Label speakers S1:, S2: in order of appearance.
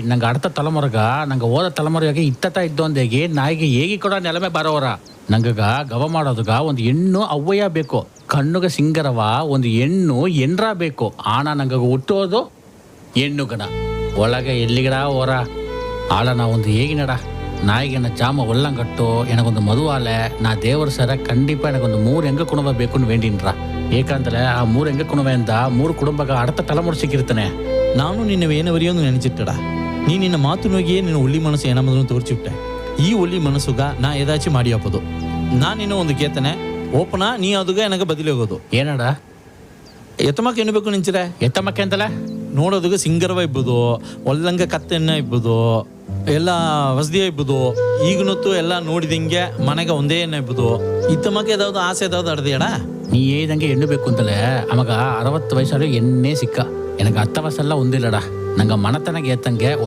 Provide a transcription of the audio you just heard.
S1: ನಂಗೆ அடுத்த ತಲೆಮೊರಗ ನಂಗೆ ಓದ ತಲೆಮೊರಗೆ ಇತ್ತತ ಇದ್ದೊಂದೇಗಿ ನಾಯಿಗೆ ಹೇಗಿ ಕೂಡ ನೆಲಮೆ ಬರೋರ ನಂಗಗ ಗವ ಮಾಡೋದಗ ಒಂದು ಹೆಣ್ಣು ಅವ್ವಯ್ಯ ಬೇಕು ಕಣ್ಣುಗ ಸಿಂಗರವ ಒಂದು ಹೆಣ್ಣು ಎನ್ರ ಬೇಕು ಆಣ ನಂಗ ಹುಟ್ಟೋದು ಹೆಣ್ಣುಗನ ಒಳಗೆ ಎಲ್ಲಿಗಡ ಓರ ಆಳ ನಾ ಒಂದು ಹೇಗಿನಡ ನಾಯಿಗೆ ನನ್ನ ಜಾಮ ಒಳ್ಳಂಗಟ್ಟು ಎನಗೊಂದು ಮದುವಾಲೆ ನಾ ದೇವರ ಸರ ಖಂಡಿಪ ಎನಗೊಂದು 3 ಹೆಂಗ ಕುಣಬ ಬೇಕು ವೇಂಡಿನ್ರ ಏಕಂದ್ರೆ ಆ 3 ಹೆಂಗ ಕುಣವೆಯಿಂದ 3 ಕುಟುಂಬಗ அடுத்த ತಲೆಮೊರ ಸಿಕ್ಕಿರ್ತಾನೆ.
S2: ನಾನು ನಿನ್ನ ವೇನವರಿಯೊಂದು ನೆನೆಚಿಟ್ಟಡ ನೀ ನಿನ್ನ ಮಾತು ನೋಗಿಯೇ ನಿನ್ನ ಒಳ್ಳಿ ಮನಸ್ಸು ಏನಮ್ಮದನ್ನು ತೋರ್ಚಿಬಿಟ್ಟೆ. ಈ ಒಳ್ಳಿ ಮನಸ್ಸುಗ ನಾ ಏದಾಚಿ ಮಾಡಿ ಹಾಕೋದು ನಾನು ನಿನ್ನ ಒಂದು ಕೇತನೆ ಓಪನ ನೀ ಅದುಗ ನನಗೆ ಬದಲಿ ಹೋಗೋದು
S1: ಏನಡ
S2: ಎತ್ತಮಕ್ಕೆ ಏನು ಬೇಕು ನಿಂಚಿರೆ
S1: ಎತ್ತಮ್ಮಕ್ಕೆ ಅಂತಲ್ಲ
S2: ನೋಡೋದಕ್ಕೆ ಸಿಂಗರವ ಇಬ್ಬದು ಒಲ್ಲಂಗ ಕತ್ತೆಣ್ಣ ಇಬ್ಬದು ಎಲ್ಲ ವಸದಿಯ ಇಬ್ಬದು ಈಗನೊತ್ತು ಎಲ್ಲ ನೋಡಿದಂಗೆ ಮನೆಗೆ ಒಂದೇ ಎಣ್ಣೆ ಇಬ್ಬದು ಇತ್ತಮಕ್ಕೆ ಯಾವ್ದು ಆಸೆ ಯಾವ್ದು ಅಡ್ದಿಯಡ
S1: ನೀ ಏದಂಗೆ ಹೆಣ್ಣು ಬೇಕು ಅಂತಲೇ ಅಮಗ 60 ವಯಸ್ಸಲ್ಲಿ ಎಣ್ಣೆ ಸಿಕ್ಕ எனக்கு 10 ವಯಸ್ಸೆಲ್ಲ ಒಂದಿಲ್ಲಡ ನಂಗೆ ಮನತನಗೆ ಏತಂಗೆ